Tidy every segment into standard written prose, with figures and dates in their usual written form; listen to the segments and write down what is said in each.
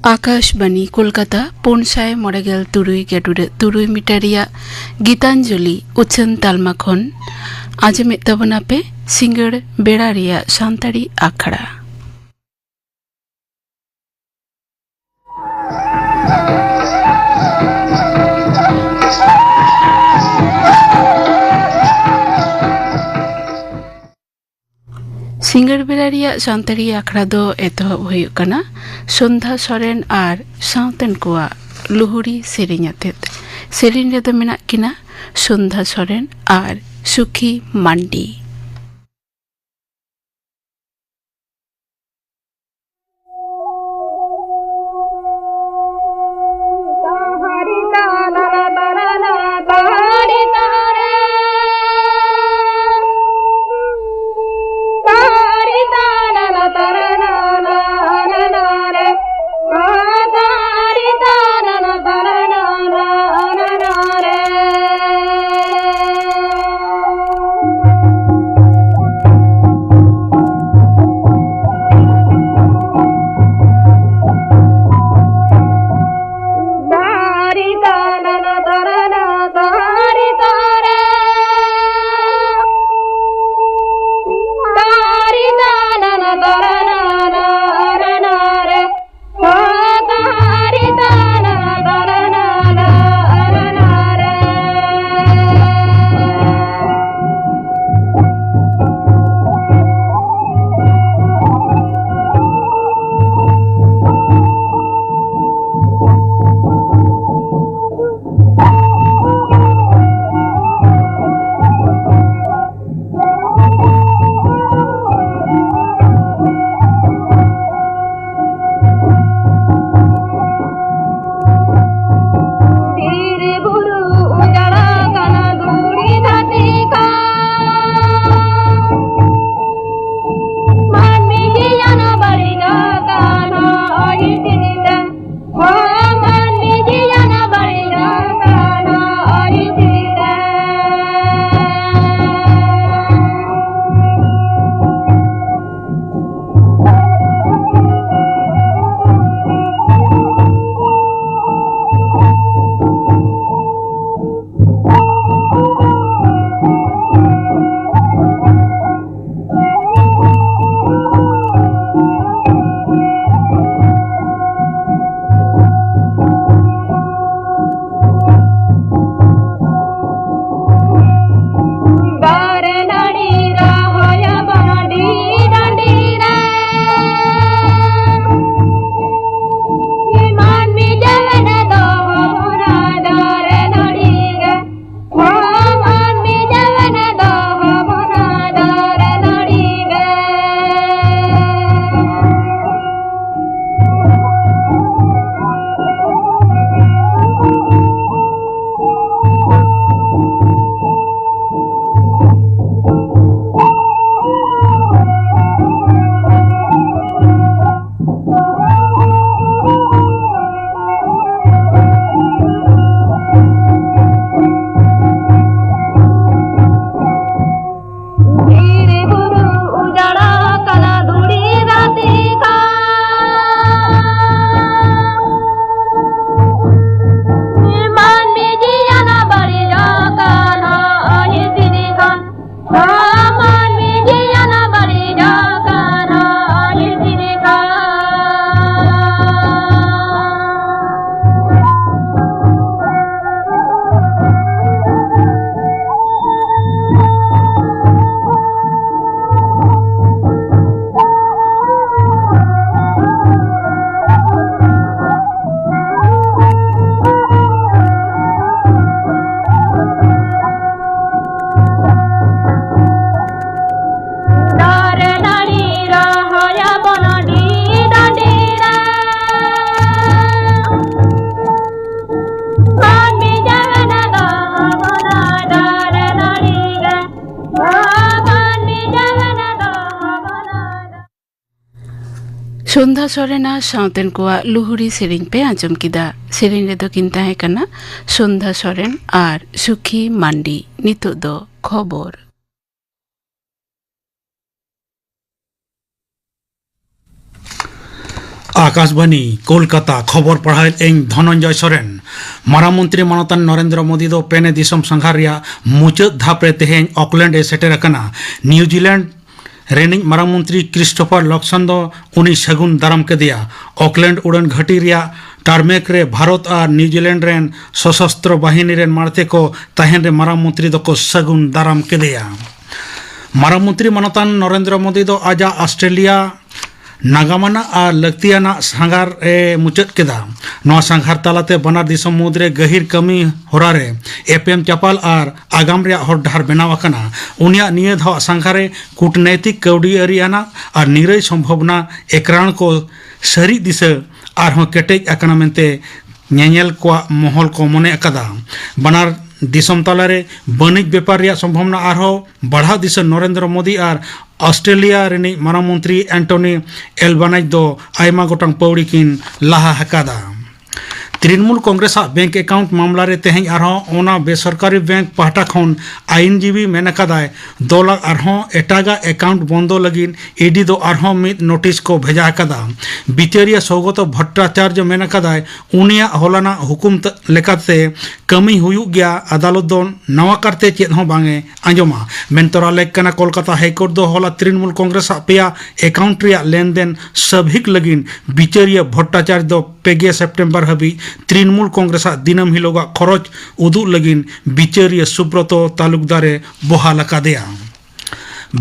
आकाशबाणी कोलकाता 400.3 मीटारिया गीतांजलि उच्छन तालमा खन आजमे तबनापे सिंगड़ बेड़ारिया सान्ताड़ी आखड़ा सिंगड़ बेड़ारिया सान्ताड़ी आखड़ा दो एतहब हुयुग कना संध्या सोरेन और सावतेन कोआ लुहुरी सेरेñ आतेत सेरेñ रेदो मेनाग किना संध्या सोरेन और सुखी मांडी। संध्या सोरेन सावतेन कोआ लुहुरी सेरेñ पे आंजम किदा सेरेñ रेदो किन ताहे कना संध्या सोरेन और सुखी मांडी। नितो दो खबर आकाशवाणी कोलकाता खबर पढ़ाई इन धनंजय सोरेन मारामंत्री मानतान नरेंद्र मोदी दो पेने दिसम संघार रिया मुचाद धापरे तेहेन ऑकलैंड सेटेर अकना न्यूजीलैंड रेनिंग मारामंत्री क्रिस्टोफर लक्सन दो उनी सगुन दाराम केदिया ऑकलैंड उड़न घाटी रिया टारमेक रे भारत और न्यूजीलैंड रेन सशस्त्र बाहिनी रेन मारते को तहेन रे मारामंत्री दो को सगुन दाराम केदिया मारामंत्री मानतान नरेंद्र मोदी दो आजा ऑस्ट्रेलिया नागामाना और लक्तियाना सांगार मुचाद केदा नवा सांगार तालाते बनार दिसम मुद्रे गहिर कमी होरारे एपीएम चापाल और आगाम रे हर डार बनावाकना उनिया निये धाव सांगारे कूटनैतिक कौड़ी अरियाना और निरय संभावना एकरान को सरी दिशा आरहों केटेज अकना मेंते न्यायल को महल को मने अकदा बनार दिसम तालारे बनिज व्यापार रिया संभावना आरहों बढ़ा दिशा नरेंद्र मोदी और ऑस्ट्रेलिया रेनी मारामंत्री एंटोनी एल्बानाइज दो आयमा गोटांग पौड़ी किन लाहा हकादा तृणमूल कांग्रेस बैंक अकाउंट मामला रे तेहें आरहों ओना बेसरकारी बैंक पाहटा खन आईनजीवी मेनकादाय 2 लाख आरहों एटागा अकाउंट बंदो लगिन ईडी दो आरहों मिद नोटिस को भेजा हकादा बिचारिया सौगत भट्टाचार्य मेनकादाय उनिया होलाना हुकुम लेकाते कमी हुयुग गया अदालत दो नवा करते चेद हों बांगे आंजमा मेनतरा लेकना कोलकाता हाईकोर्ट दो होला तृणमूल कांग्रेस पेया अकाउंट रिया लेनदेन सभिक लगिन बिचारिया भट्टाचार्य दो 5 सेप्टेम्बर हबी तृणमूल कांग्रेस दिनम हिलोगा खरच उदुग लगिन बिचारिया सुब्रतो तालुकदारे बहाल अकादेया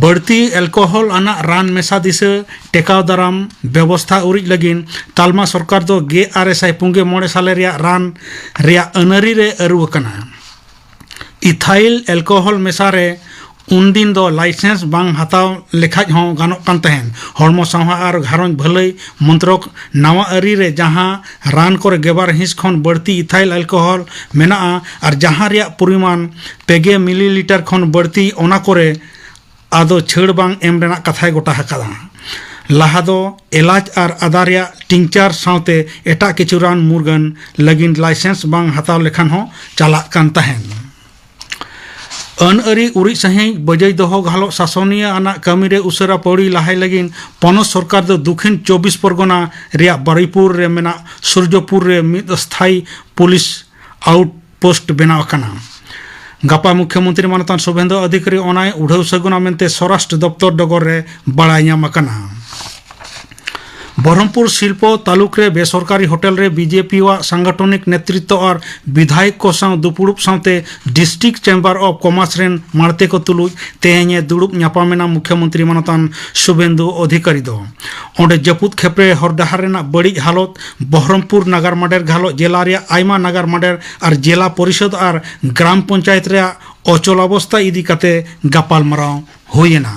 बढ़ती एल्कोहल आना रान मेसा दिशा टेकाव दाराम व्यवस्था उरिज लगिन तालमा सरकार दो गे आरएसआई पुंगे मोड़े साले रिया रान रिया अनरी रे अरुवकना इथाइल एल्कोहल मेसा रे उनदिन दो लाइसेंस बांग हताव लेखाज हों गानोक कान तहेन हड़मो साहा और घारों भलाई मंत्रक नवा अरी रे जहाँ रान को गेबार हिंस खन बढ़ती इथाइल एल्कोहल मेना और जहाँ रिया परिमाण 5 मिलीलीटर खन बढ़ती ओना कोरे आदो छेड़ बांग एम रेना कथाय गोटा हकादा लाहा दो इलाज और आदा रिया टिंचार सावते एटा किछु रान मुरगन लगिन लाइसेंस बांग हताव लेखान हों चालाक कान तहेन अनअरी उरी सही बजय दोहो घालो शासनीय आना कमी रे उसरा पौड़ी लहाई लगिन पनोत सरकार दो दक्षिण 24 परगना रिया बारीपुर रे मेना सूर्यपुर रे मिद स्थायी पुलिस आउटपोस्ट बनाव कना गपा मुख्यमंत्री मानतान शुभेंदु अधिकारी ओनाय उड़ाव सगुना मेंते स्वराष्ट्र दफ्तर डगर रे बाड़ाय ᱧᱟᱢ अकना बरहमपुर शिल्प तालुक रे बेसरकारी होटल रे बीजेपी वा सांगठनिक नेतृत्व और विधायक को साव दुपुड़ुब सावते डिस्ट्रिक्ट चैम्बर ऑफ कॉमर्स रेन मारते को तुलुज तेहें दुड़ुब न्यापामेना मुख्यमंत्री मानतान शुभेंदु अधिकारी दो ओंडे जपुत खेपरे हरडाहार रेना बड़ी हालत बहरमपुर नगर माडेर घालो जिला रे आयमा नगर माडेर और जिला परिषद और ग्राम पंचायत रे अचल अवस्था इदी काते गापाल माराव होयेना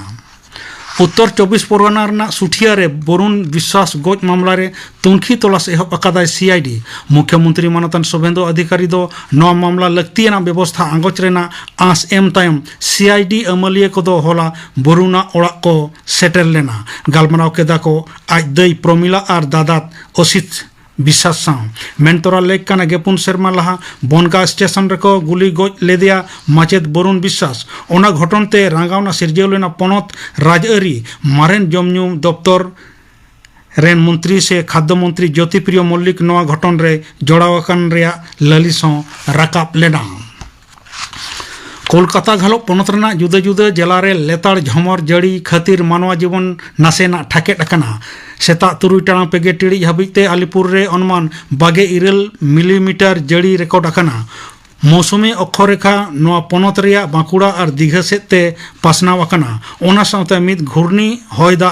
उत्तर 24 परगना सुठिया रे बरुण विश्वास गज मामला रे तुनखी तलाश एहब अकादाय सीआईडी मुख्यमंत्री मानतान शुभेंदु अधिकारी दो नवा मामला लक्तियाना व्यवस्था आंगोच रेना आस एम तायम सीआईडी अमलिया को दो होला बरुणा ओड़ा को सेटर लेना गालमराव केदा को आज दई प्रमिला और दादात असित विश्वास साव मेनतरा लेक काना गेपुन शर्मा लहा बनगा स्टेशन रेको गुली गज लेदिया माचेद बरुण विश्वास ओना घटनते रांगावना सिरजेवलेना पनत राजअरी मारेन जमन्यू दफ्तर रेन मंत्री से खाद्य मंत्री ज्योतिप्रिय मल्लिक नवा घटन रे जोड़ावकन रिया ललिसों राकाब लेना कोलकाता घालो पनतरना जुदा जुदा जिला रे लेताड़ झमर जड़ी खातिर मानवा जीवन नासेना ठाकेट अकना सेता 3 टाड़ा 5 टिड़ी हाबिते आलिपुर रे अनुमान 22 मिलीमीटर जड़ी रेकॉर्ड अकना मौसुमी अक्षरेखा नवा पनत रिया बांकुड़ा और दीघा सेते पासनाव अकना ओना सावते मिद घूर्णी हयदा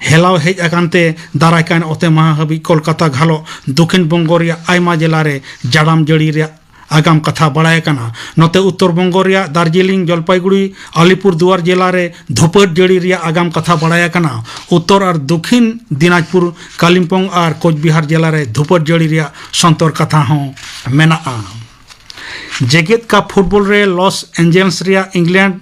हेलाव हेज अकानते दारायकान ओते माह हाबि कोलकाता घालो दक्षिण बंग रिया आयमा जिला रे जाड़ाम जड़ी रिया आगाम कथा बढ़ाए कना नोते उत्तर बंग रिया दार्जिलिंग जलपाईगुड़ी अलीपुर दुआर जिला रे धुपट जड़ी रिया आगाम कथा बढ़ाए कना उत्तर और दक्षिण दिनाजपुर कालिम्पोंग और कोचबिहार जिला रे धुपट जड़ी रिया संतर कथा हों मेना जेगेत का फुटबॉल रे लॉस एंजेल्स रिया इंग्लैंड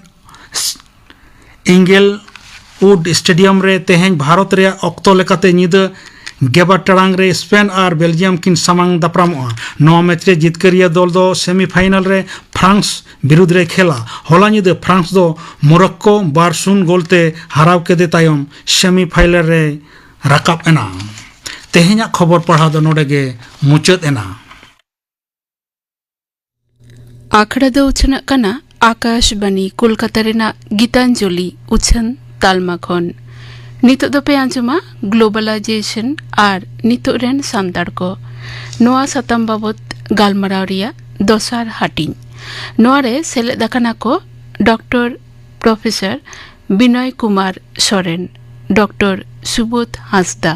इंगेलवुड स्टेडियम रे तेहें भारत रे अक्तो लेकाते निदा 12 टाड़ांग रे स्पेन और बेल्जियम किन सामांग दापरामोआ नवा मैच रे जितकरिया दल दो सेमीफाइनल रे फ्रांस विरुद्ध रे खेला होला निदा फ्रांस दो मोरक्को 2-0 गोलते हराव केदे तायम सेमीफाइनल रे राकाब एना तेहेᱧाᱜ खबर पढ़ाव दो नोडे गे मुचाद एना। आखड़ा दो उछना कना आकाशबाणी कोलकाता रेना गीतांजलि उछन तालमा खन नितो दो पे आंजुमा ग्लोबलाइजेशन आर नितो रेन सांतार को नोआ साताम बाबत गालमाराव रिया दोसार हाटिंग नोआरे सेलेद आकाना को doctor professor Binay Kumar Soren doctor Subodh Hansda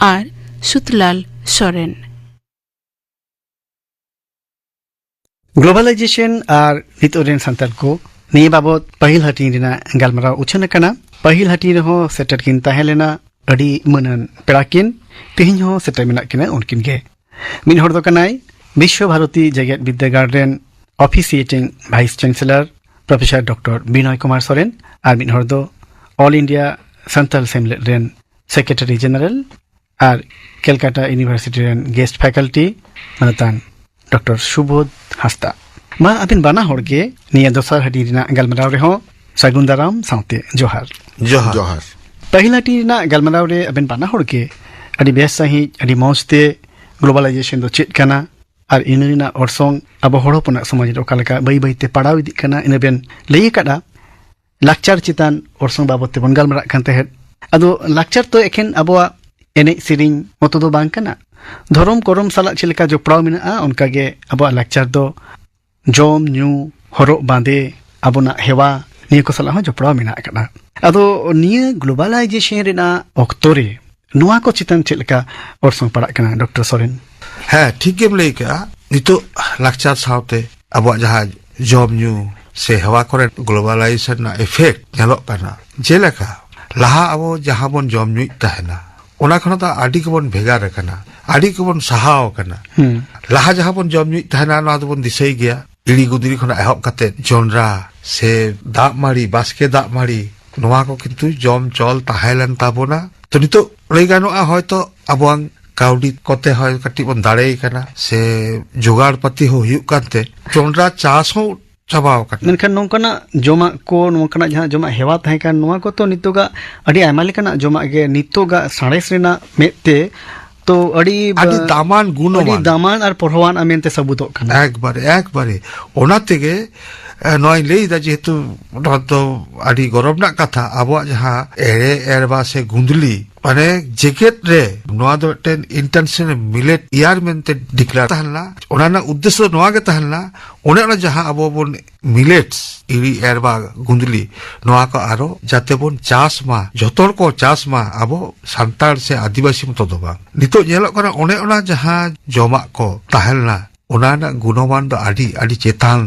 आर सुतलाल सोरेन। ग्लोबलाइजेशन आर नितोरेन सांताल को निये बाबत पहिल हाटिंग रेना गालमाराव उछन कना पहिल हाटिंग रहो सेटर किन ताहेलेना अडी मनन पेड़ाकिन तेहिं हो सेटर मेना किना उनकिन गे मिन हर दो कनाय विश्व भारती जगत विद्यागार रेन officiating vice chancellor professor doctor Binay Kumar Soren आर मिन हर दो ऑल इंडिया सांताल सेमलेट रेन सेक्रेटरी जनरल आर कलकत्ता यूनिवर्सिटी रेन गेस्ट फैकल्टी मनतान डॉक्टर सुबोध हांसदा मा अबिन बाना होड़गे निया दोसार हाटिंग रेना गालमाराव रेहो सागुन दाराम साउते जोहार जोहार पहिल हाटिंग रेना गालमाराव रे अबिन बाना होड़गे अडी बेस सही अडी मौजते ग्लोबलाइजेशन दो चेत काना आर इनरिना ओरसोंग अब हड़पना समाज ओकालेका बै बैते पड़ाव इदी काना इनबेन लई कादा लाक्चर चितान ओरसोंग बाबते बन गालमारा कान तहेद अदो लाक्चर तो एखेन अबवा एने सिरिंग मतो दो बांग काना धरम करम साला चिलका जो पड़ाव मिना उनकागे अबवा लाक्चर दो जम न्यू हरक बांदे अबना हेवा निया को साला हो जो पड़ाव मिना काना अदो निया ग्लोबलाइजेशन रेना ऑक्टोरे नोआ को चितान चिलका ओरसोंग पड़ा काना डॉक्टर सोरेन। हाँ ठीक गेम लई का नितो लाक्चर सावते अबवा जहां जॉब न्यू से हवा करे ग्लोबलाइजेशन ना इफेक्ट नेलोक काना जेलेका लाहा अबो जहां बन जॉब न्यू तहना ओना खना ता आडी को बन भेगार काना आडी को बन सहाव काना लाहा जहां बन जॉब न्यू तहना ना तो बन दिसई गया इड़ी गुदरी खना एहब कते जोनरा से दाग मारी बास्के दाग मारी नोआ को किंतु जॉम चल ताहेलन ताबोना तो नितो लई गानोआ हयतो अबवांग काउडी कोते हय कटी बन दाड़े काना से जुगाड़ पति हो हुयुग कानते जोनरा चास हो चाबाव काना मेनखान नोंकाना जोमा को नोंकाना जहां जोमा हेवा थाहे कान नोआ को तो नितोगा अडी आयमा लेकाना जोमा गे नितोगा साडेस रेना मेते तो अडी दामान गुणमान अडी दामान आर पढ़वान आमेनते सबुतो काना एक बारे ओना तेगे नय लई दा जेतु तो अडी गौरव ना कथा आबवा जहां एरे एरबा से गुंदली माने जेकेट रे नोआ दो टेन इंटरनेशनल मिलेट ईयर मेनते डिक्लेयर तहलना ओना उद्देश्य नोआ गे तहलना ओना जहां अबो बोन मिलेट्स इरी एरबा गुंदली नोआ को आरो जाते बोन चास मा जतोर को चास मा अबो सांतार से आदिवासी मतो दो बा नितो नेलो करा ओना जहां जोमा को तहलना ओना गुणमान दो आडी चेतान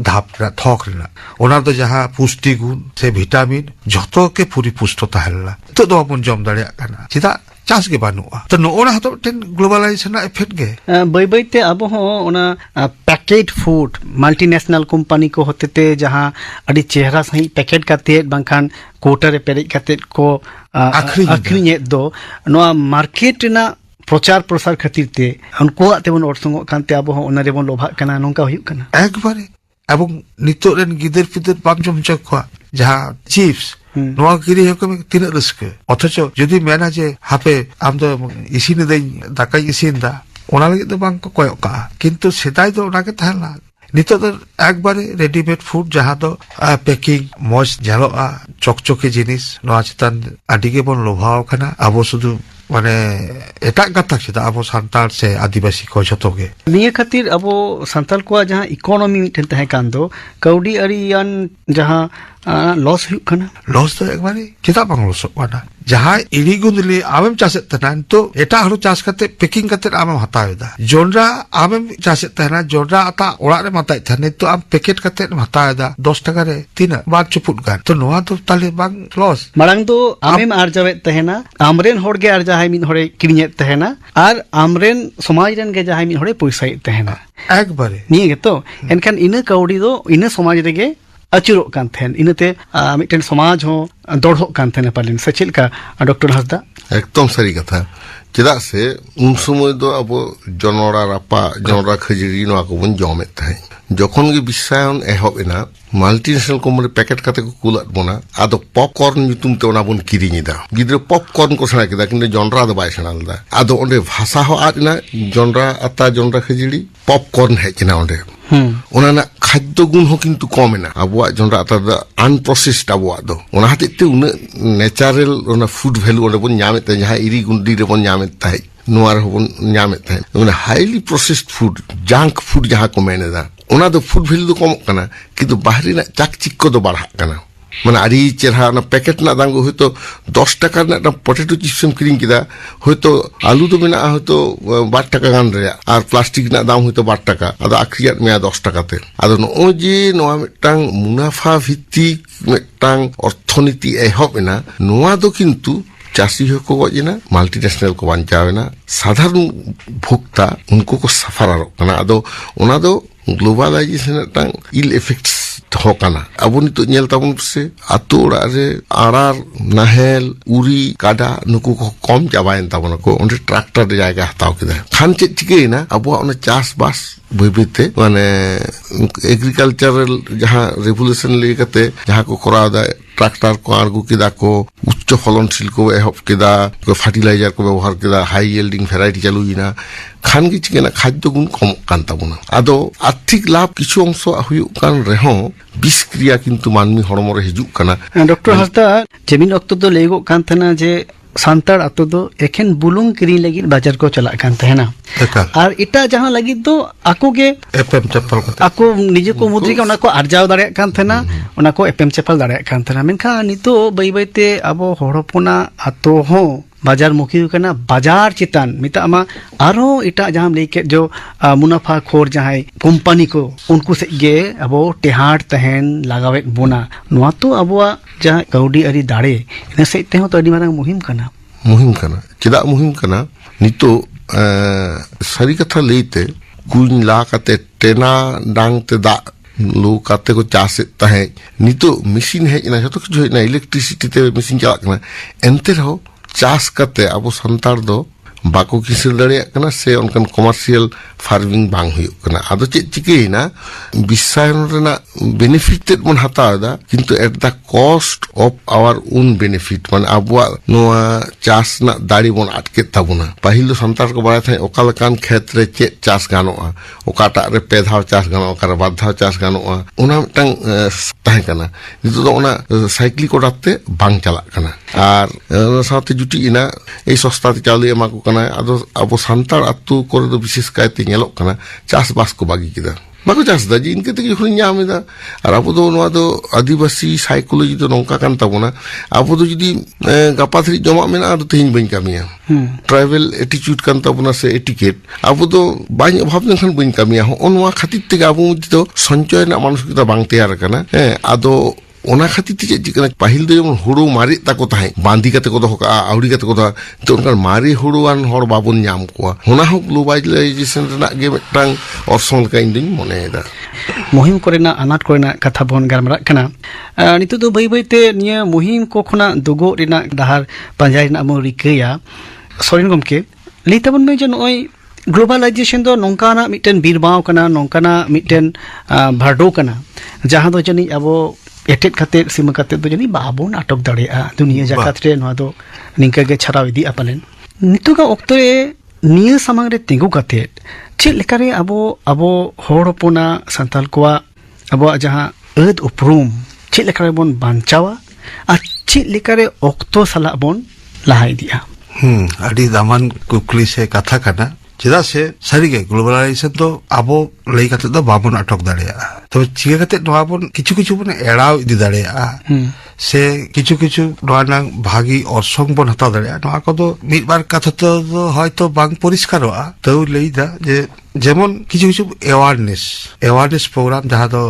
धाप थक रेना ओना दो जहां पुष्टि गुण से विटामिन जतो के पूरी पुष्ट तहलना तो दो अपन जम दाड़िया काना चिदा चास के बानुआ तो नोना हतो टेन ग्लोबलाइजेशन ना इफेक्ट गे बै बैते अब हो ओना पैकेट फूड मल्टीनेशनल कंपनी को होतेते जहां अडी चेहरा सही पैकेट काते बांखान कोटर पेरेज काते को आखरी दो नोआ मार्केट ना प्रचार प्रसार खातिर ते उनको तेबन ओरसोंग कानते अब हो ओना रेबन लोभा काना नोंका हुयुग काना एक बारे अब नितो रेन गिदर पिदर बाम जम चखवा जहां चिप्स नोआ गिरी हो कम तीन रस्के अथचो यदि मेना जे हापे आम दो इसिन देई दाका इसिन दा ओना लगे तो बांग को कोयका किंतु सेदाय दो ओना के तहला नितो तो एक बारे रेडीमेड फूड जहां दो पैकिंग मज जालोआ चकचके जिनिस नोआ चितान आडी के बन लोभाव खाना आबो सुदु माने एटा कथा छिदा अब सांताल से आदिवासी को जतोगे निया खातिर अब सांताल को जहां इकोनॉमी मिटन तहे कान दो कौडी अरियान जहां लॉस हुयुग काना लॉस तो एक बारे चिता बांग लॉस वाना जहां इडी गुंदली आमेम चासे तना तो एटा हरु चास करते पैकिंग करते आमेम हतावेदा जोनरा आमेम चासे तना जोनरा आता ओड़ा रे मताय थने तो आम पैकेट करते हतावेदा 10 टाका रे तीन बार चुपुट गान तो नोआ तो ताले बांग लॉस मारांग दो आमेम आरजावे तहेना आमरेन होड़गे आरजा हाय मिन होड़े किरिnye तहेना आर आमरेन समाज रेन गे जहाय मिन होड़े पैसाय तहेना एक बारे निये गे तो एनखान इना कौडी दो इना समाज रेगे अचुरो कान थेन इनते मिटन समाज हो दौड़ो कान थेन पालिन से चिलका डॉक्टर हांसदा एकदम सही कथा चेदा से उन समय दो अब जनरा रापा जनरा खजरी नवा को बन जमेत थाई जखन गे बिसायन एहब एना मल्टीनेशनल कंपनी पैकेट काते को कुलात बोना आदो पॉपकॉर्न ᱧᱩᱛᱩᱢ ᱛᱮ ᱚᱱᱟ ᱵᱚᱱ ᱠᱤᱨᱤᱧᱮᱫᱟ ᱜᱤᱫᱽᱨᱟᱹ ᱯᱚᱯᱠᱚᱨᱱ ᱠᱚ ᱥᱮᱬᱟ ᱠᱮᱫᱟ ᱠᱤᱱᱛᱩ ᱡᱚᱱᱰᱨᱟ ᱫᱚ ᱵᱟᱭ ᱥᱮᱬᱟ ᱞᱮᱫᱟ ᱟᱫᱚ ᱚᱸᱰᱮ ᱵᱷᱟষᱟ ᱦᱚᱸ ᱟᱫ ᱮᱱᱟ ᱡᱚᱱᱰᱨᱟ ᱟᱛᱟ ᱡᱚᱱᱰᱨᱟ ᱠᱷᱟᱹᱡᱟᱹᱲᱤ ᱯᱚᱯᱠᱚᱨᱱ ᱦᱮᱡ ᱮᱱᱟ ᱚᱸᱰᱮ ᱚᱱᱟ ᱨᱮᱱᱟᱜ ᱠᱷᱟদ্য ᱜᱩণ ᱦᱚᱸ ᱠᱤᱱᱛᱩ ᱠᱚᱢ ᱮᱱᱟ ᱟᱵᱚᱣᱟᱜ ᱡᱚᱱᱰᱨᱟ ᱟᱛᱟ ᱫᱚ আনপ্রসেসড ᱟᱵᱚᱣᱟᱜ ᱫᱚ ᱚᱱᱟ ᱦᱚᱛᱮᱡ ᱛᱮ ᱩᱱᱟᱹᱜ ন্যাচারাল ᱚᱱᱟ ᱯᱷᱩᱰ ᱵᱷᱮᱞᱩ ᱚᱸᱰᱮ ᱵᱚᱱ ᱧᱟᱢᱮᱫ ᱛᱟᱦᱮᱸ ᱡᱟᱦᱟᱸ ᱤᱨᱤ ᱜᱩᱱᱰᱤ ᱨᱮᱵᱚᱱ ᱧᱟᱢᱮᱫ ᱛᱟᱦᱮᱸ ᱱᱚᱣᱟ ᱨᱮᱦᱚᱸ ᱧᱟᱢᱮᱫ ᱛᱟᱦᱮᱸ ᱚᱱᱟ highly processed food junk food जहां को मेनेदा ओना दो फूड वैल्यू दो कम कना किंतु बाहरी ना चाकचिक्को दो बढ़ा कना माने आरी चेहरा ना पैकेट ना दाम को होतो 10 टाका ना पोटैटो चिप्स एम किरिंग किदा होतो आलू दो मेना होतो 12 टाका गान रे आर प्लास्टिक ना दाम होतो 12 टाका आदो आखिरियात मे 10 टाका ते आदो नो जे नोआ मिटांग मुनाफा भित्तिक मिटांग अर्थनीति एहब एना नोआ दो किंतु चासी को गजना मल्टीनेशनल को बांचावेना साधारण भोक्ता उनको को सफारारो कना आदो ओना दो ग्लोबलाइजेशन टांग इल इफेक्ट्स होकाना अब नितो नेल ताबुन से आतो ओड़ा रे आड़ार नाहेल उरी काडा नुकु को कम चाबायन ताबुन को ओंडे ट्रैक्टर दे जायगा हताव किदा खान चेक चिकेना अब ओना चास बास भइबिते माने एग्रीकल्चरल जहां रेवोल्यूशन ले कते जहां को कराव दा ट्रैक्टर को आगू किदा को उच्च फलनशील को एहब किदा को फार्टिलाइजर को व्यवहार किदा हाई यील्डिंग वैरायटी चालुइना खान गी चिकेना खाद्य गुण कम कान ताबुना आदो आर्थिक लाभ किछु अंश हुयु कान रेहो बिस क्रिया किंतु मानमी हड़मो रे हिजुक काना डॉक्टर हस्ता जेमिन अक्तो दो लेगो कान थना जे सांतार अतो दो एखेन बुलुंग किरी लगी बाजार को चला कान थना और इटा जहां लगी तो आको के एफएम चप्पल को आको निजे को मुद्री का को आर्जाव दाड़े कान थना उना को एफएम चप्पल दाड़े कान थना मेनखा नितो बई बईते अबो हड़पोना अतो हो बाजार मुखी कना बाजार चितान मिता मा आरो इटा जहां लेके जो मुनाफा खोर जहां कंपनी को उनको से गे अबो टेहाट तहन लगावे बोना नोआ तो अबो जहां कौडी अरी दाड़े इन से ते हो तो अडी मारंग मुहिम कना चेदा मुहिम कना नितो सारी कथा लेते कुन ला कते टेना डांग ते दा लो काते को चासे तहे नितो मशीन है इना जतो जो ना इलेक्ट्रिसिटी ते मशीन चला कना एंते रहो चास करते अब संतार दो बाको किसिल दाड़िया कना से उनकन कमर्शियल फार्मिंग बांग हुयु कना आदो चे चिकेना बिसायन रेना बेनिफिट ते बन हतादा किंतु at the cost of our own benefit माने आबुआ नोआ चास ना दाड़ी बन अटके ताबुना पहिल संतार को बाय थाय ओका लकान खेत रे चे चास गानोआ ओकाटा रे पे धाव चास गानोआ ओका रे बार धाव चास गानोआ ओना मिटांग ताहे कना नितो दो ओना साइक्लिक ओडाते बांग चला कना आर साथे जुटी इना ए सस्ता ते चालू एमा को कना आदो अब संतार अतु कोरे दो विशेष कायते ñelok kana चास बास को बागी किदा बाको चास दा जी इनके तक हुन ñaमेदा आर अब दो नोआ दो आदिवासी साइकोलॉजी तो नोंका कान ताबोना अब दो जदी गापाथरी जमा मेना आदो तेहिन बइन कामिया ट्राइबल एटीट्यूड कान ताबोना से एटिकेट अब दो बाñ अभाव नखन बइन कामिया हो ओनवा खातिर ते अब तो संचय ना मानसिकता बांग तैयार kana आदो ओना खातिर ते चिकना पहिल दो जमन हुड़ो मारि ताको ताहे बांधी कते को दो आउड़ी कते को तो उनका मारि हुड़ोआन हर बाबन नाम कोआ होना हो ग्लोबलाइजेशन रना गे मिटांग ऑर्सोंग का इंदिन मनेदा मुहिम कोरेना अनाट कोरेना कथा बोन गरमरा कना नितो दो बई बईते निया मुहिम को खना दुगो रेना दाहार पंजाय ना मो रिकया सोरेन गमके लेताबन में जन ओय ग्लोबलाइजेशन दो नोंकाना मिटन बीरबाव कना नोंकाना मिटन भाडो कना जहां दो जनी अबो एटेट खाते सीमा खाते तो जनी बाबोन अटक दाड़ेया दुनिया जगत रे नोआ दो निंका गे छराव इदी अपलेन नितो का ओक्तो रे निया सामांग रे तिंगु खाते चे लेकारे अबो होड़पोना संताल कोआ अबो जहां अद उपरूम चे लेकारे बोन बांचावा आ चे लेकारे ओक्तो सला बोन लहाई दिया अडी दामान कुकली से कथा कना चेदा से सारी के ग्लोबलाइजेशन तो आबो लई काते तो बाबन अटक दाड़ेया तो चिका काते नोआ बोन किछु किछु बोन एड़ाव इदी दाड़ेया से किछु किछु नोआ नांग भागी ऑर्सोंग बोन हता दाड़ेया नोआ को तो मिद बार कथा तो हयतो बांग परिष्कारोआ तो लईदा जे जेमन किछु किछु अवेयरनेस प्रोग्राम जहां तो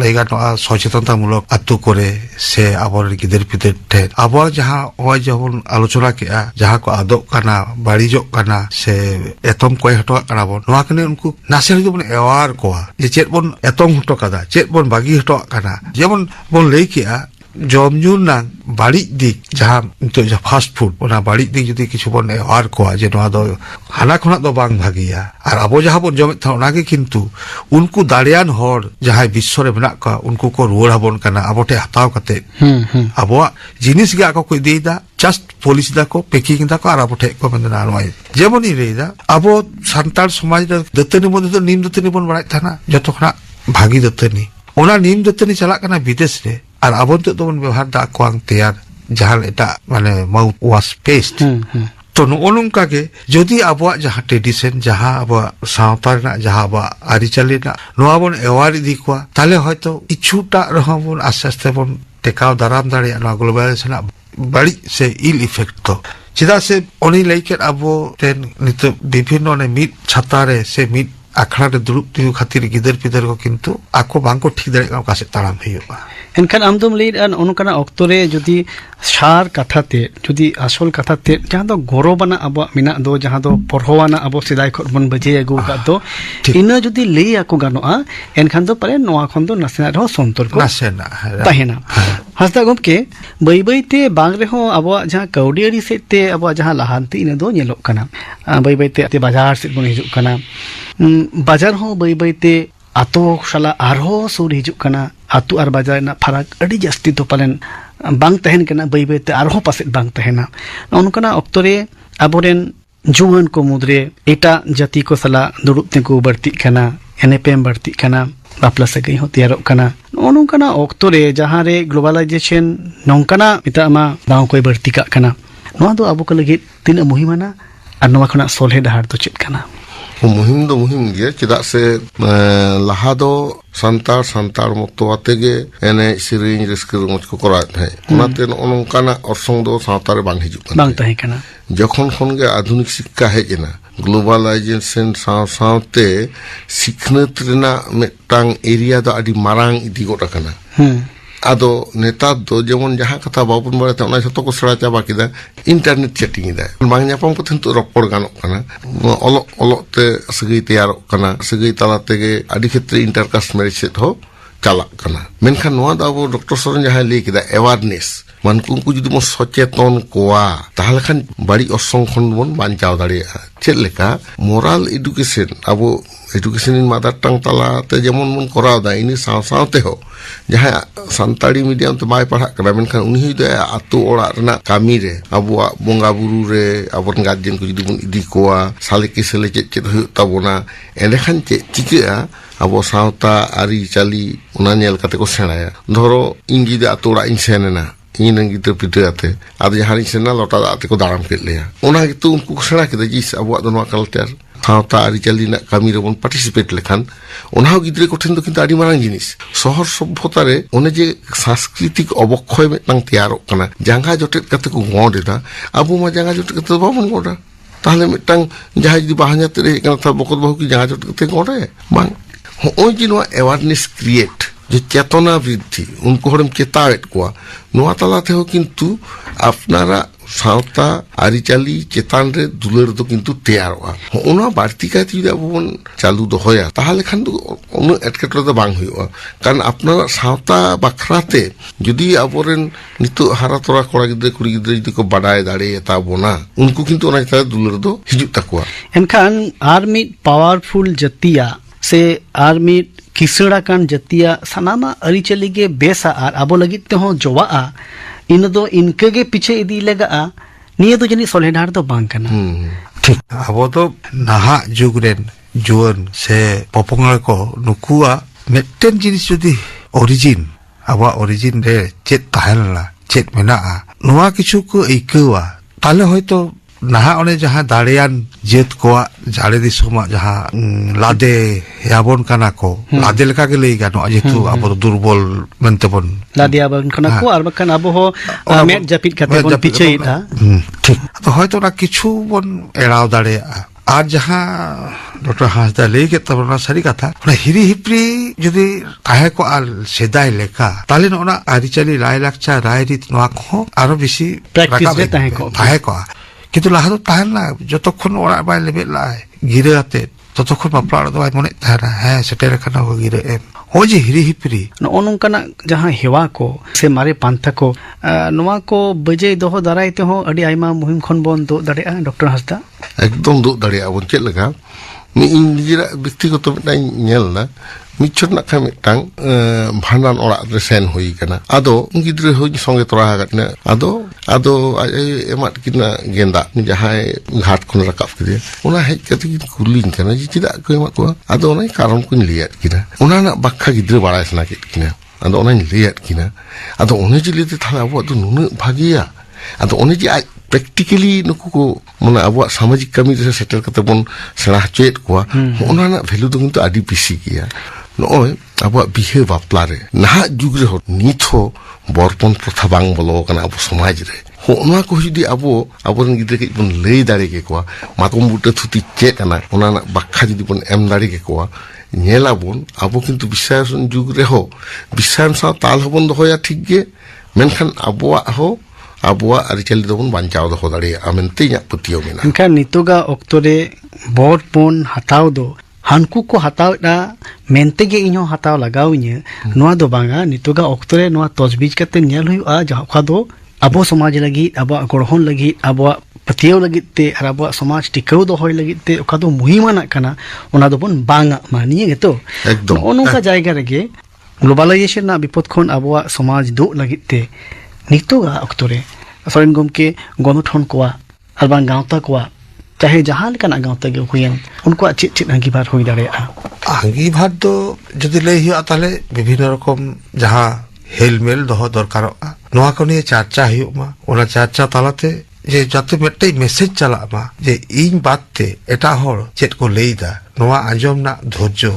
लईगा नोआ सचेतनता मूलक अतु करे से आबर गिदर पिदर ठे आबर जहां होय जबन आलोचना केआ जहां को आदोक काना बाड़ीजोक काना से एतम कोय हटो काना बोन नोआ कने उनको नासे जो बोन एवार कोआ जे चेत बोन एतम हटो कादा चेत बोन बागी हटो काना जेमन बोन लई केआ जम ᱧᱩ ᱨᱮᱱᱟᱜ ᱵᱟᱹᱲᱤᱡ ᱫᱤᱠ ᱡᱟᱦᱟᱸ ᱱᱤᱛᱚᱜ ᱡᱟᱦᱟᱸ ᱯᱷᱟᱥᱴ ᱯᱷᱩᱰ ᱚᱱᱟ ᱵᱟᱹᱲᱤᱡ ᱫᱤᱠ ᱡᱩᱫᱤ ᱠᱤᱪᱷᱩ ᱵᱚᱱ ᱮᱣᱟᱨ ᱠᱚᱣᱟ ᱡᱮ ᱱᱚᱣᱟ ᱫᱚ ᱦᱟᱱᱟ ᱠᱷᱚᱱᱟᱜ ᱫᱚ ᱵᱟᱝ ᱵᱷᱟᱹᱜᱤᱭᱟ ᱟᱨ ᱟᱵᱚ ᱡᱟᱦᱟᱸ ᱵᱚᱱ ᱡᱚᱢᱮᱫ ᱛᱟᱦᱮᱸ ᱚᱱᱟᱜᱮ ᱠᱤᱱᱛᱩ ᱩᱱᱠᱩ ᱫᱟᱲᱮᱭᱟᱱ ᱦᱚᱲ ᱡᱟᱦᱟᱸᱭ ᱵᱤᱥᱥᱚ ᱨᱮ ᱢᱮᱱᱟᱜ ᱠᱚᱣᱟ ᱩᱱᱠू को रुआड़ आबोन कना आबो ठे हताव कते आबोआ जिनिस गे आको को इदीदा जस्ट पुलिस दा को पैकिंग दा को आर आबो ठे को मेंदा नोय जेमन इ रेदा आबो सान्ताल समाज रे दतनी मध्य तो नीम दतनी बन बड़ाय थाना जतो खना भागी दतनी ओना नीम दतनी चला कना विदेश रे आर आबो तो बन व्यवहार दा कोंग तैयार जहां एटा माने माउथ वाश पेस्ट तो नोनका के जदि आबोआ जहां ट्रेडिशन जहां आबोआ सावता रेना जहां आबोआ आरिचाली ना नोआ बन एवार इदी कोआ ताले हयतो किछुटा रहबो बन आस्ते आस्ते बन टेकाव दाराम दाड़े ना ग्लोबलाइजेशन बड़ी से इल इफेक्ट तो चिदा से ओनी लाइक आबो तेन नित विभिन्न ने मिट छातारे से मिट आखड़ा रे दुरुप तियु खातिर गिदर पिदर को किंतु आको बांको ठीक दाड़े का से ताराम हयुबा एनखान आमदम लेट आन ओनकाना ऑक्टोरे जदि सार कथाते जदि आसल कथाते जहां दो गौरवना अब मिना दो जहां दो पढ़वाना अब सिदाय खर बन बजे आगु का दो इना जदि लेई आको गानोआ एनखान दो पारे नोआ खन दो नसेना रहो संतर को नसेना ताहेना हस्ता गमके बई बईते बांग रेहो अब जहां कौडियरी सेते अब जहां लहांती इना दो नेलो कना बई बईते ते बाजार से बन हिजु कना बाजार हो बई बईते आतो साला आरो सुर हिजु कना आतु आर बाजार ना फरक अड़ी जास्ती तो पालन बांग तहन कना बई बईते आरो पासे बांग तहना नोनकना ऑक्टोरे अबोरेन जुआन को मुद्रे एटा जाति को सला दुरुप तेको बढ़ती कना एनएपएम बढ़ती कना बापला सगई हो तैयारों कना नोनकना ऑक्टोरे जहां रे ग्लोबलाइजेशन नोनकना मितामा दाव कोई बढ़ती का कना नोआ दो अबो को लगे तीन मुहिमाना और नोआ खना सोलहे दहार तो चेत कना मुहिम दो मुहिम गे चेदा से लहा दो संतार संतार मतो आतेगे एने सिरिंज रिस्क रमज को करा है ओनाते नोनकाना अरसंग दो सावता रे बांग हिजु बांग तहे कना जखन खन गे आधुनिक शिक्षा हेजना ग्लोबलाइजेशन सावते सिखनत रेना मेटांग एरिया दो आदि मारांग इदि गोटा कना आदो नेता दो जेमन जहां कथा बाबुन बड़ाते ओना जतो को सड़ा चाबा किदा इंटरनेट चैटिंग इदा बांग ᱧᱟᱯᱟᱢ को थंतु रपड़ गानोक कना ओलो ते सगई तैयारोक कना सगई ताला तेगे आदि क्षेत्र इंटरकास्ट मैरिज सेट हो चालाक कना मेनखान नोआ दा अब डॉक्टर सोरेन जहां लेई किदा अवेयरनेस मानकु उनको जुदी मो सचेतन कोआ ताहले खान बाड़ी असंग खन बन बांचाव दाड़िया चेद लेका मोरल एडुकेशन अब एडुकेशन इन मदर टंग ताला ते जेमन मन कराव दा इनी साव सावते हो जहां संताड़ी मीडियम तो बाय पढ़ा करा मेनखान उनी ही दे आतु ओड़ा रना कामी रे अबुआ बोंगा बुरु रे अबन गार्जियन को जुदी बन इदी कोआ साले के सेले चेद हुयु ताबोना एंडेखान चेद चिकेआ अब सावता आरी चाली उना नेल काते को सेणाया धरो इंगी दे आतु ओड़ा इन सेनेना इन गिद्र पिटे आते आद जहां सेना लोटा आते को दाराम के लेया ओना गितु उनको सेणा के जिस अबुआ दो नोआ कल्चर सावता आरी चाली ना कामी रे बन पार्टिसिपेट लेखान ओना गिद्रे को ठेन दो किंतु आडी मारांग जिनिस शहर सभ्यता रे ओने जे सांस्कृतिक अबक्षय मेटांग तैयारोक कना जांगा जटेट काते को गोडेदा अबु मा जांगा जटेट काते बाबन गोडा ताहले मेटांग जहां जदि बाहाnya रे कना था बकत बहु की जांगा जटेट काते गोडे बांग होय जी नोआ अवेयरनेस क्रिएट जो चेतना वृद्धि उनको हरम चेतावेट कोआ नोआ तालाते हो किंतु अपनारा सावता आरिचाली चेतान रे दुलर दो किंतु तैयारोआ ओना बाड़ती काते जुदी आबोन चालू दोहया ताहले खान दो उन एटकेटरे दो बांग हुआ कारण अपनारा सावता बखराते जुदी आबोरेन नितो हारा तोरा कोड़ा गिद्रे कुड़ी गिद्रे जुदी को बाडाय दाड़े ताबोना उनको किंतु ओना चेता दुलर दो हिजुक ताकुआ एनखान आर्मी पावरफुल जतिया से आर्मी किसड़ा कान जतिया सनामा अरिचली के बेसा आर आबो लगित ते हो जोवा इन दो इनके के पीछे इदी लगा निये तो जनी सोलेडार तो बांग कना ठीक आबो तो नाहा जुग रेन जुवन से पपोंगल को नुकुआ मेटेन जिनिस जुदी ओरिजिन आबा ओरिजिन रे चेत ताहेला चेत मेना नोआ किछु को इकवा ताले होयतो नाहा ओने जहां दाड़ियान जेत को जाड़े दिसोमा जहां लादे याबन काना को लादे लेका के लेई गानो जेतु अब दुर्बल मेनते बन लादे याबन काना को आर बकन अब हो मेट जपित खाते बन पीछे था ठीक तो होयतो ना किछु बन एराव दाड़े आज जहां डॉक्टर हासदा लेई के तबना सरी कथा ओना हिरी हिप्री जदि काहे को आल सेदाय लेका ताले ओना आरिचाली राय लाक्चा राय रीत नोआ को आरो बेसी प्रैक्टिस रे ताहे को किंतु लाहा ताहना जतक्षण ओड़ा बाय लेबे लाय गिरे आते ततक्षण बापला दो बाय मने ताहना है सेटेर खाना को गिरे एम हो जे हिरी हिपरी ᱱᱚᱜᱼᱚ ᱱᱚᱝᱠᱟᱱᱟᱜ ᱡᱟᱦᱟᱸ ᱦᱮᱣᱟ ᱠᱚ ᱥᱮ ᱢᱟᱨᱮ ᱯᱟᱱᱛᱷᱟ ᱠᱚ ᱱᱚᱣᱟ ᱠᱚ ᱵᱟᱹᱡᱟᱹᱭ ᱫᱚᱦᱚ ᱫᱟᱨᱟᱭ ᱛᱮᱦᱚᱸ ᱟᱹᱰᱤ ᱟᱭᱢᱟ ᱢᱩᱦᱤᱢ ᱠᱷᱚᱱ ᱵᱚᱱ ᱫᱩᱜ ᱫᱟᱲᱮᱭᱟᱜᱼᱟ ᱰᱚᱠᱴᱚᱨ ᱦᱟᱸᱥᱫᱟ ᱮᱠᱫᱚᱢ ᱫᱩᱜ ᱫᱟᱲᱮᱭᱟᱜᱼᱟ ᱵᱚᱱ ᱪᱮᱫ ᱞᱮᱠᱟ ᱤᱧ ᱱᱤᱡᱮᱨᱟᱜ ᱵᱮᱠᱛᱤᱜᱚᱛᱚ ᱢᱤᱫᱴᱟᱝ ᱧᱮᱞ ᱮᱫᱟ ᱢᱤᱫ ᱪᱷᱚᱴ ᱱᱟᱜ ᱠᱷᱟᱱ ᱢᱤᱫᱴᱟᱝ ᱵᱷᱟᱸᱰᱟᱱ ᱚᱲᱟᱜ ᱨᱮ ᱥᱮᱱ ᱦᱩᱭ ᱠᱟᱱᱟ ᱟᱫᱚ ᱜᱤᱫᱽᱨᱟᱹ ᱦᱚᱸᱧ ᱥᱚᱸᱜᱮ ᱛᱚᱨᱟ ᱟᱠᱟᱫ ᱠᱤᱱᱟ ᱟᱫᱚ ᱟᱡ ᱮᱢᱟᱫ ᱠᱤᱱᱟ ᱜᱮᱸᱫᱟᱜ ᱡᱟᱦᱟᱸᱭ ᱜᱷᱟᱴ ᱠᱷᱚᱱ ᱨᱟᱠᱟᱵ ᱠᱮᱫᱮᱭᱟ ᱚᱱᱟ ᱦᱮᱡ ᱠᱟᱛᱮ ᱠᱤᱱ ᱠᱩᱞᱤᱧ ᱠᱟᱱᱟ ᱡᱮ ᱪᱮᱫᱟᱜ ᱠᱚ ᱮᱢᱟᱫ ᱠᱚᱣᱟ ᱟᱫᱚ ᱚᱱᱟ ᱠᱟᱨᱚᱱ ᱠᱚᱧ ᱞᱟᱹᱭᱟᱫ ᱠᱤᱱᱟ ᱚᱱᱟ ᱨᱮᱱᱟᱜ ᱵᱟᱠᱷᱟ ᱜᱤᱫᱽᱨᱟᱹ ᱵᱟᱲᱟᱭ ᱥᱟᱱᱟ ᱠᱮᱫ ᱠᱤᱱᱟ ᱟᱫᱚ ᱚᱱᱟᱧ ᱞᱟᱹᱭᱟᱫ ᱠᱤᱱᱟ ᱟᱫᱚ ᱚᱱᱮ ᱡᱮ ᱞᱟᱹᱭᱛᱮ ᱛᱟᱦᱞᱮ ᱟᱵᱚᱣᱟᱜ ᱫᱚ ᱱᱩᱱᱟᱹᱜ ᱵᱷᱟᱜᱮᱭᱟ ᱟᱫᱚ ᱚᱱᱮ ᱡᱮ ᱟᱡ ᱯᱨᱮᱠᱴᱤᱠᱮᱞᱤ ᱱᱩᱠᱩ ko ᱢᱟᱱᱮ ᱟᱵᱚᱣᱟᱜ ᱥᱟᱢᱟᱡᱤᱠ ᱠᱟᱹᱢᱤ ᱨᱮ ᱥᱮᱴᱮᱨ ᱠᱟᱛᱮ ᱵᱚᱱ ᱥᱮᱬᱟ ᱦᱚᱪᱚᱭᱮᱫ ᱠᱚᱣᱟ ᱚᱱᱟ ᱨᱮᱱᱟᱜ ᱵᱷᱮᱞᱩ ᱫᱚ ᱠᱤᱱᱛᱩ ᱟᱹᱰᱤ ᱵᱮᱥᱤ ᱜᱮᱭᱟ ᱱᱚᱜᱼᱚᱭ ᱟᱵᱚᱣᱟᱜ ᱵᱤᱦᱟᱹ ᱵᱟᱯᱞᱟ ᱨᱮ ᱱᱟᱦᱟᱜ ᱡᱩᱜᱽ ᱨᱮᱦᱚᱸ ᱱᱤᱛ ᱦᱚᱸ ᱵᱚᱨᱯᱚᱱ ᱯᱨᱚᱛᱷᱟ ᱵᱟᱝ ᱵᱚᱞᱚ ᱟᱠᱟᱱᱟ ᱟᱵᱚ ᱥᱚᱢᱟᱡᱽ ᱨᱮ ᱚᱱᱟ ᱠᱚ ᱡᱩᱫᱤ ᱟᱵᱚᱨᱮᱱ ᱜᱤᱫᱽᱨᱟᱹ ᱠᱟᱹᱡ ᱵᱚᱱ ᱞᱟᱹᱭ ᱫᱟᱲᱮ ᱠᱮᱠᱚᱣᱟ ᱢᱟᱛᱠᱚᱢ ᱵᱩᱴᱟᱹ ᱛᱷᱩᱛᱤ ᱪᱮᱫ ᱠᱟᱱᱟ ᱚᱱᱟ ᱨᱮᱱᱟᱜ ᱵᱟᱠᱷᱟ ᱡᱩᱫᱤ ᱵᱚᱱ ᱮᱢ ᱫᱟᱲᱮ ᱠᱮᱠᱚᱣᱟ ᱧᱮᱞᱟᱵᱚᱱ ᱟᱵᱚ ᱠᱤᱱᱛᱩ ᱵᱤᱥᱥᱟᱭᱚᱱ ᱡᱩᱜᱽ ᱨᱮᱦᱚᱸ ᱵᱤᱥᱥᱟᱭᱚᱱ ᱥᱟᱶ ᱛᱟᱞ ᱦᱚᱸᱵᱚᱱ ᱫᱚᱦᱚᱭᱟ ᱴᱷᱤᱠ ᱜᱮ ᱢᱮᱱᱠᱷᱟन ᱟᱵᱚᱣᱟᱜ ᱟᱹᱨᱤᱪᱟᱹᱞᱤ ᱫᱚᱵᱚᱱ ᱵᱟᱧᱪᱟᱣ ᱫᱚᱦᱚ ᱫᱟᱲᱮᱭᱟᱜᱼᱟ ᱢᱮᱱᱛᱮ ᱤᱧᱟᱹᱜ ᱯᱟᱹᱛᱭᱟᱹᱣ ᱢᱮᱱᱟᱜᱼᱟ ᱮᱱᱠᱷᱟᱱ ᱱᱤᱛᱚᱜᱟᱜ ᱚᱠᱛᱚ ᱨᱮ ᱵᱚᱨᱯᱚᱱ ᱦᱟᱛᱟᱣ ᱫᱚ ᱦᱟᱱᱠᱩ ᱠᱚ ᱦᱟᱛᱟᱣᱮᱫᱟ ᱢᱮᱱᱛᱮᱜᱮ ᱤᱧᱦᱚᱸ ᱦᱟᱛᱟᱣ ᱞᱟᱜᱟᱣᱤᱧᱟᱹ ᱱᱚᱣᱟ ᱫᱚ ᱵᱟᱝᱟ ᱱᱤᱛᱚᱜᱟᱜ ᱚᱠᱛᱚ ᱨᱮ ᱱᱚᱣᱟ ᱛᱚᱡᱵᱤᱡ ᱠᱟᱛᱮ ᱧᱮᱞ ᱦᱩᱭᱩᱜᱼᱟ ᱡᱟᱦᱟᱸ ᱚᱠᱟ ᱫᱚ ᱟᱵᱚ ᱥᱚᱢᱟᱡᱽ ᱞᱟᱹᱜᱤᱫ ᱟᱵᱚᱣᱟᱜ ᱜᱚᱲᱦᱚᱱ ᱞᱟᱹᱜᱤᱫ ᱟᱵᱚᱣᱟᱜ ᱯᱟᱹᱛᱭᱟᱹᱣ ᱞᱟᱹᱜᱤᱫ ᱛᱮ ᱟᱨ ᱟᱵᱚᱣᱟᱜ ᱥᱚᱢᱟᱡᱽ ᱴᱤᱠᱟᱹᱣ ᱫᱚᱦᱚᱭ ᱞᱟᱹᱜᱤᱫ ᱛᱮ ᱚᱠᱟ ᱫᱚ ᱢᱩᱦᱤᱢᱟᱱᱟᱜ ᱠᱟᱱᱟ ᱚᱱᱟ ᱫᱚᱵᱚᱱ ᱵᱟᱝᱟᱜ ᱢᱟ ᱱᱤᱭᱟᱹ ᱜᱮᱛᱚ ᱮᱠᱫᱚᱢ ᱱᱚᱜᱼᱚ ᱱᱚᱝᱠᱟ ᱡᱟᱭᱜᱟ ᱨᱮᱜᱮ গ্লোবালাইজেশন ᱨᱮᱱᱟᱜ ᱵᱤᱯᱚᱫ ᱠᱷᱚᱱ ᱟᱵᱚᱣᱟᱜ ᱥᱚᱢᱟᱡᱽ ᱫᱩᱜ ᱞᱟᱹᱜᱤᱫ ᱛᱮ ᱱᱤᱛᱚᱜᱟᱜ ᱚᱠᱛᱚ ᱨᱮ ᱥᱚᱨᱮᱱ ᱜᱚᱢᱠᱮ ᱜᱚᱱᱚᱴᱷᱚᱱ ᱠᱚᱣᱟᱜ ᱟᱨ ᱵᱟᱝ ᱜᱟᱶᱛᱟ ᱠᱚᱣᱟᱜ ᱪᱟᱦᱮ ᱡᱟᱦᱟᱸ ᱞᱮᱠᱟᱱᱟᱜ ᱜᱟᱶᱛᱟ ᱜᱮ ᱦᱩᱭᱮᱱ ᱩᱱᱠᱩᱣᱟᱜ ᱪᱮᱫ ᱪᱮᱫ ᱟᱸᱜᱤᱵᱷᱟᱨ ᱦᱩᱭ ᱫᱟᱲᱮᱭᱟᱜᱼᱟ आंगीभार दो जदि लय हुआ ताले विभिन्न रकम जहां हेलमेल दोहो दरकारोगा नोआ को निये चर्चा हुआ ओना चर्चा तालाते जे जाते मिट्टे मेसेज चला मा जे इन बात ते एटा होर चेत को लेइदा नोआ आंजम ना धैर्य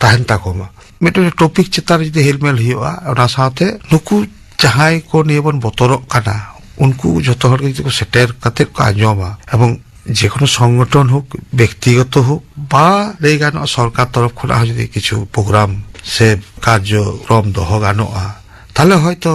ताहन ताकोमा मिट्टे टॉपिक चितार जदि हेलमेल हुआ ओना साथे नुकु जहां को निये बन बतरक काना उनको जतो हर को सेटेर काते को आंजमा एवं যে কোনো সংগঠন হোক ব্যক্তিগত হোক বা ᱞᱟᱹᱭ ᱜᱟᱱᱚᱜᱼᱟ ᱥᱚᱨᱠᱟᱨ ᱛᱚᱨᱚᱯ ᱠᱷᱚᱱᱟᱜ ᱦᱚᱸ ᱡᱩᱫᱤ ᱠᱤᱪᱷᱩ ᱯᱨᱳᱜᱨᱟᱢ ᱥᱮ ᱠᱟᱨᱡᱚᱠᱨᱚᱢ ᱫᱚᱦᱚ ᱜᱟᱱᱚᱜᱼᱟ ᱛᱟᱦᱞᱮ ᱦᱚᱭᱛᱚ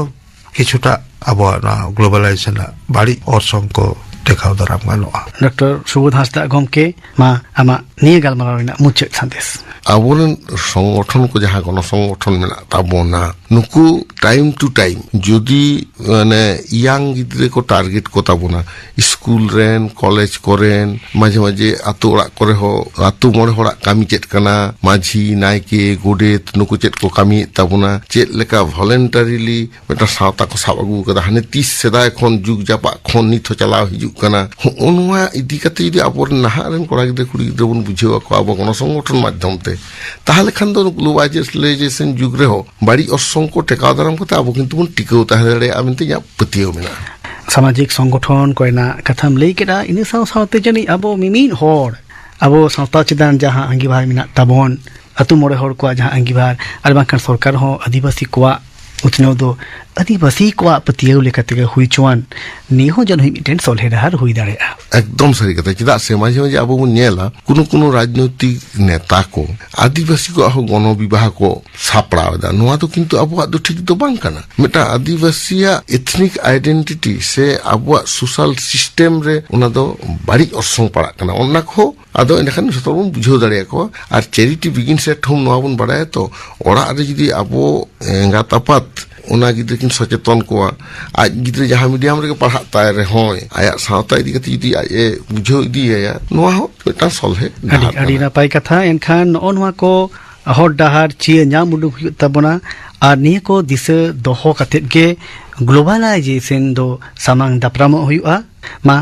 ᱠᱤᱪᱷᱩᱴᱟ ᱟᱵᱚᱣᱟᱜ ᱱᱚᱣᱟ ᱜᱞᱳᱵᱟᱞᱟইᱡᱮᱥᱚᱱ ᱵᱟᱹᱲᱤᱡ ᱚᱨᱥᱚᱝ ᱠᱚ ᱴᱮᱠᱟᱣ ᱫᱟᱨᱟᱢ ᱜᱟᱱᱚᱜᱼᱟ ᱰᱚᱠᱴᱚᱨ ᱥᱩᱵᱳধ ᱦᱟᱸᱥᱫᱟ ᱜᱚᱢᱠᱮ ᱢᱟ ᱟᱢᱟᱜ ᱱᱤᱭᱟᱹ ᱜᱟᱞᱢᱟᱨᱟᱣ ᱨᱮᱱᱟᱜ ᱢᱩᱪᱟᱹᱫ ᱥᱟᱸᱫᱮᱥ ᱟᱵᱚᱨᱮᱱ ᱥᱚᱝᱜᱚᱴᱷᱚᱱ ᱠᱚ ᱡᱟᱦᱟᱸ ᱜᱚᱱᱚ ᱥᱚᱝᱜᱚᱴᱷᱚᱱ ᱢᱮᱱᱟᱜ ᱛᱟᱵᱚᱱᱟ ᱱᱩᱠᱩ টাইম টু টাইম যদি মানে ইয়াং গিদ্রে কো টার্গেট কো তাবনা স্কুল রেন কলেজ করেন মাঝে মাঝে আতো ওড়াগ করে হো আতো মরে হড়াগ কামি চেত কানা মাঝি নাইকে গোডেত নুকু চেত কো কামি তাবনা চেত লেকা ভলেন্টারিলি মেটা সাওতা কো সাব আগু কাদা হানে 30 সেদায় খন যুগ জাপা খন নিথ চালাও হিজুক কানা ওনুয়া ইদি কাতে যদি আবর নাহারেন কোড়া গিদ্রে কুড়ি গিদ্রে বন বুঝেওয়া কো আবো গণ সংগঠন মাধ্যমতে তাহলে খান তো গ্লোবালাইজেশন যুগ রে হো বাড়ি অসংক টেকাও দারাম কতে আবো কিন্তু বন টিকাও তাহলে রে আমি তো ইয়া পতিও মেনা সামাজিক সংগঠন কয়না কথাম লই কেডা ইনি সাও সাওতে জানি আবো মিমিন হর আবো সাওতা চেদান জাহাं আঙ্গিভার মেনা তাবন আতু মরে হর কোয়া জাহাं আঙ্গিভার আর বাংখান সরকার হো আদিবাসী কোয়া उतनो दो आदिवासी को पतियौ लेकते हुई चुआन निहो जन हुई मिटेन सोलहे डहार हुई दाड़ेआ एकदम सही कथा चेदा से माझे माझे अब बन नेला कुनो कुनो राजनैतिक नेता को आदिवासी को आहो गण विवाह को सापड़ादा नोआ तो किंतु अबुआ दो ठीक तो बांग काना मेटा आदिवासिया एथनिक आइडेंटिटी से अबुआ सोशल सिस्टम रे उना दो बाड़ी ऑर्सों पड़ा काना ओना को आदो एनखान जतो बन बुझो दाड़े को आर चैरिटी बिगिन सेट होम नोआ बन बाड़ाय तो ओड़ा रे जदी अबो एंगातापात उना गिद्रे किन सचेतन को आज गिद्रे जहां मीडियम रे पढ़ा ताय रे होय आया सावता इदी कति जदी ए बुझो इदी या नोआ हो मेटा सलहे अडी नापाय कथा एनखान ओनवा को हर डाहार चिए नाम उडुक हुई तबना आर निये को दिसे दोहो कते के ग्लोबलाइजेशन दो सामांग दापरामो हुआ मा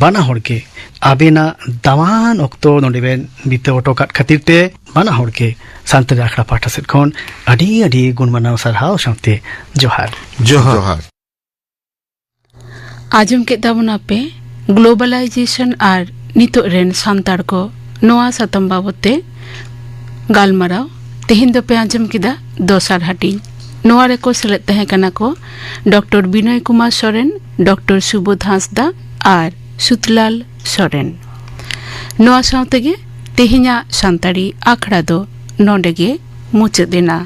बाना हर के आबेना दावान अक्तो नोडेबेन बिते ओटोकाट खातिर ते बाना हर के सान्तरी आखड़ा पाठा सेट खन अडी अडी गुणमानाव सारहाव साथे जोहार जोहार आजम के ताबना पे ग्लोबलाइजेशन आर नितो रेन सांतार को नोआ सातम बाबते गालमाराव तेहिन दो पे आजम किदा दोसार हाटी नोआ रे को सेलेद तहे कना को डॉक्टर विनय कुमार सोरेन डॉक्टर सुबोध हांसदा आर सुतलाल सोरेन नोआ सावतेगे तेहिना सांतारी आखड़ा दो नोंडेगे मुचादेना।